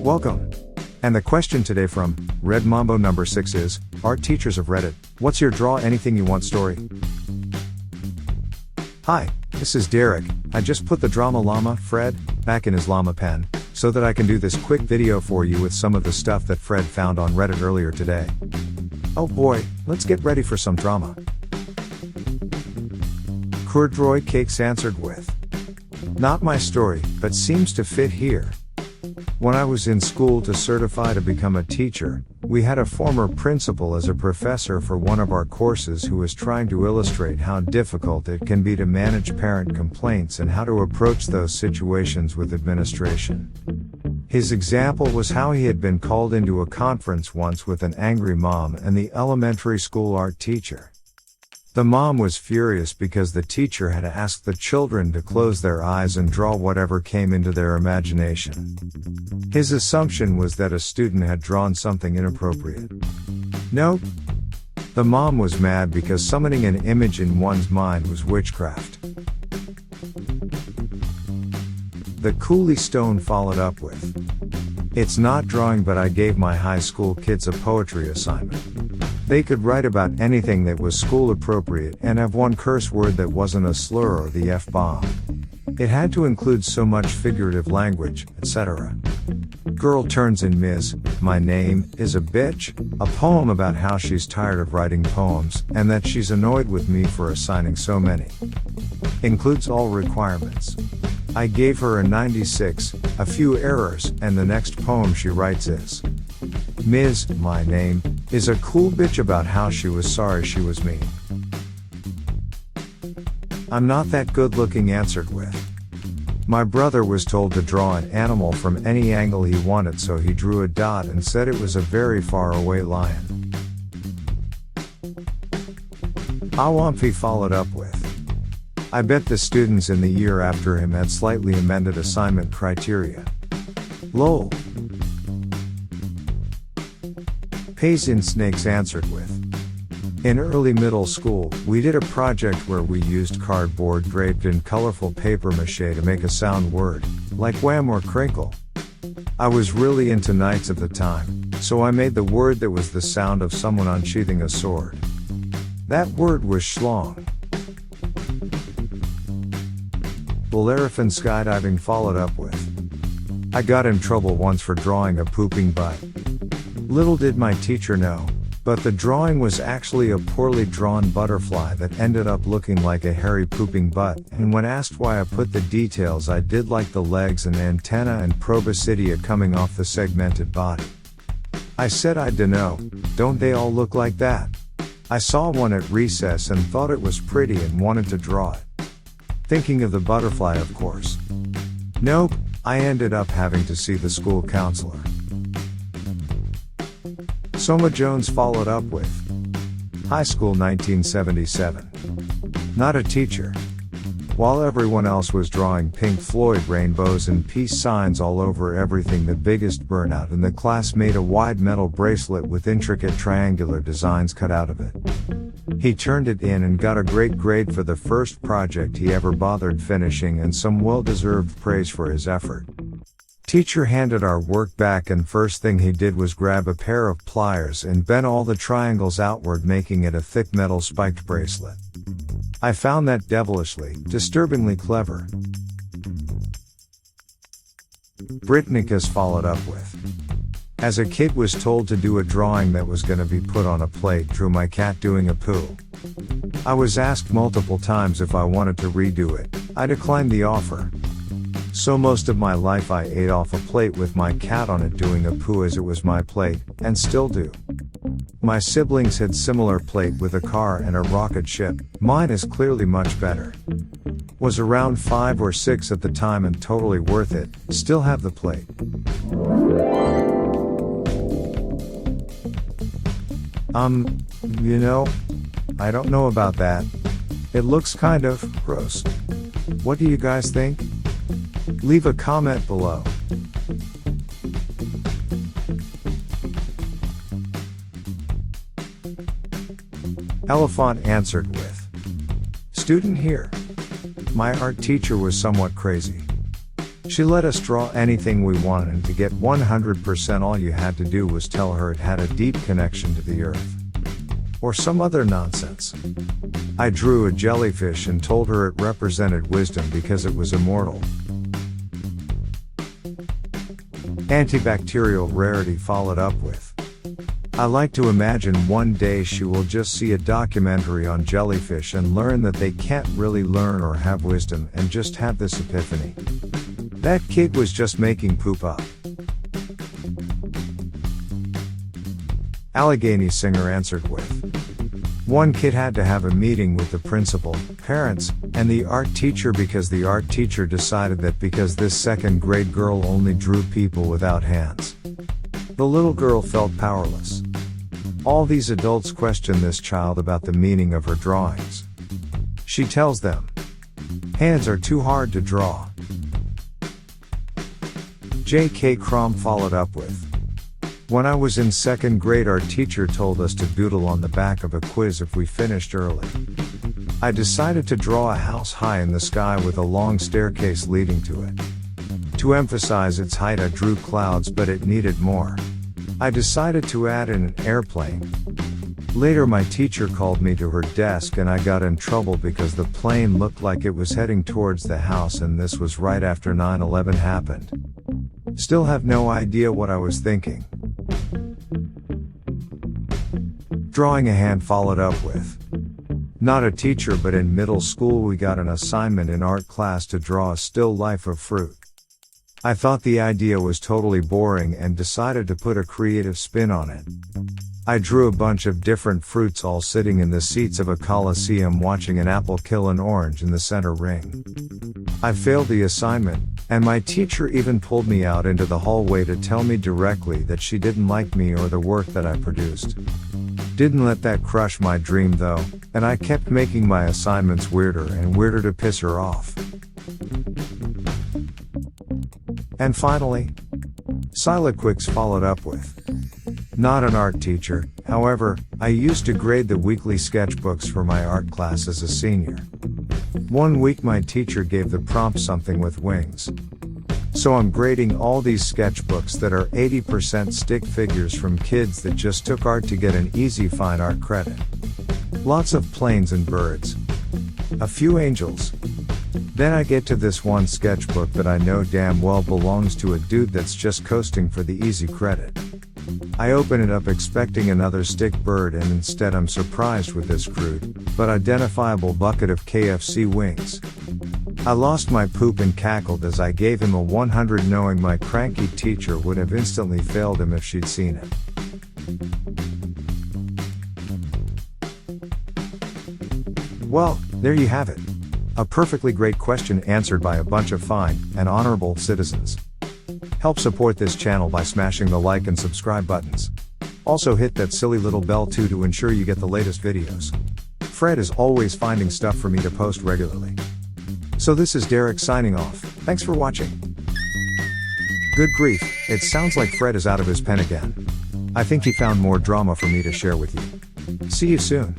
Welcome. And the question today from Red Mambo number 6 is, Art Teachers of Reddit, what's your draw anything you want story? Hi, this is Derek. I just put the Drama Llama, Fred, back in his llama pen, so that I can do this quick video for you with some of the stuff that Fred found on Reddit earlier today. Oh boy, let's get ready for some drama. Cordy Cakes answered with, not my story, but seems to fit here. When I was in school to certify to become a teacher, we had a former principal as a professor for one of our courses who was trying to illustrate how difficult it can be to manage parent complaints and how to approach those situations with administration. His example was how he had been called into a conference once with an angry mom and the elementary school art teacher. The mom was furious because the teacher had asked the children to close their eyes and draw whatever came into their imagination. His assumption was that a student had drawn something inappropriate. Nope. The mom was mad because summoning an image in one's mind was witchcraft. The Coolie Stone followed up with, it's not drawing, but I gave my high school kids a poetry assignment. They could write about anything that was school appropriate and have one curse word that wasn't a slur or the F-bomb. It had to include so much figurative language, etc. Girl turns in Ms. My Name is a Bitch, a poem about how she's tired of writing poems and that she's annoyed with me for assigning so many. Includes all requirements. I gave her a 96, a few errors, and the next poem she writes is, Ms. My Name is a cool bitch about how she was sorry she was mean. I'm not that good looking answered with, my brother was told to draw an animal from any angle he wanted, so he drew a dot and said it was a very far away lion. Awamfi followed up with, I bet the students in the year after him had slightly amended assignment criteria. Lol. Pays in Snakes answered with, in early middle school, we did a project where we used cardboard draped in colorful paper mache to make a sound word, like wham or crinkle. I was really into knights at the time, so I made the word that was the sound of someone unsheathing a sword. That word was schlong. Bellerophon Skydiving followed up with, I got in trouble once for drawing a pooping butt. Little did my teacher know, but the drawing was actually a poorly drawn butterfly that ended up looking like a hairy pooping butt, and when asked why I put the details I did like the legs and antenna and proboscidea coming off the segmented body. I said I dunno, don't they all look like that? I saw one at recess and thought it was pretty and wanted to draw it. Thinking of the butterfly, of course. Nope, I ended up having to see the school counselor. Soma Jones followed up with, high school 1977. Not a teacher. While everyone else was drawing Pink Floyd rainbows and peace signs all over everything, the biggest burnout in the class made a wide metal bracelet with intricate triangular designs cut out of it. He turned it in and got a great grade for the first project he ever bothered finishing and some well-deserved praise for his effort. Teacher handed our work back and first thing he did was grab a pair of pliers and bent all the triangles outward, making it a thick metal spiked bracelet. I found that devilishly, disturbingly clever. Britannicus followed up with, as a kid was told to do a drawing that was gonna be put on a plate, drew my cat doing a poo. I was asked multiple times if I wanted to redo it. I declined the offer. So most of my life I ate off a plate with my cat on it doing a poo, as it was my plate, and still do. My siblings had similar plate with a car and a rocket ship. Mine is clearly much better. Was around 5 or 6 at the time and totally worth it. Still have the plate. I don't know about that. It looks kind of gross. What do you guys think? Leave a comment below. Elephant answered with, student here. My art teacher was somewhat crazy. She let us draw anything we wanted, and to get 100% all you had to do was tell her it had a deep connection to the earth. Or some other nonsense. I drew a jellyfish and told her it represented wisdom because it was immortal. Antibacterial rarity followed up with, I like to imagine one day she will just see a documentary on jellyfish and learn that they can't really learn or have wisdom and just have this epiphany. That kid was just making poop up. Allegheny singer answered with, one kid had to have a meeting with the principal, parents, and the art teacher because the art teacher decided that because this second grade girl only drew people without hands. The little girl felt powerless. All these adults question this child about the meaning of her drawings. She tells them, hands are too hard to draw. J.K. Crom followed up with, when I was in second grade our teacher told us to doodle on the back of a quiz if we finished early. I decided to draw a house high in the sky with a long staircase leading to it. To emphasize its height I drew clouds, but it needed more. I decided to add in an airplane. Later my teacher called me to her desk and I got in trouble because the plane looked like it was heading towards the house, and this was right after 9/11 happened. Still have no idea what I was thinking. Drawing a hand followed up with, not a teacher but in middle school we got an assignment in art class to draw a still life of fruit. I thought the idea was totally boring and decided to put a creative spin on it. I drew a bunch of different fruits all sitting in the seats of a coliseum watching an apple kill an orange in the center ring. I failed the assignment, and my teacher even pulled me out into the hallway to tell me directly that she didn't like me or the work that I produced. Didn't let that crush my dream though, and I kept making my assignments weirder and weirder to piss her off. And finally, Silaquix followed up with, not an art teacher, however, I used to grade the weekly sketchbooks for my art class as a senior. One week my teacher gave the prompt something with wings. So I'm grading all these sketchbooks that are 80% stick figures from kids that just took art to get an easy fine art credit. Lots of planes and birds. A few angels. Then I get to this one sketchbook that I know damn well belongs to a dude that's just coasting for the easy credit. I open it up expecting another stick bird, and instead I'm surprised with this crude, but identifiable bucket of KFC wings. I lost my poop and cackled as I gave him a 100, knowing my cranky teacher would have instantly failed him if she'd seen it. Well, there you have it. A perfectly great question answered by a bunch of fine and honorable citizens. Help support this channel by smashing the like and subscribe buttons. Also hit that silly little bell too to ensure you get the latest videos. Fred is always finding stuff for me to post regularly. So this is Derek signing off. Thanks for watching. Good grief, it sounds like Fred is out of his pen again. I think he found more drama for me to share with you. See you soon.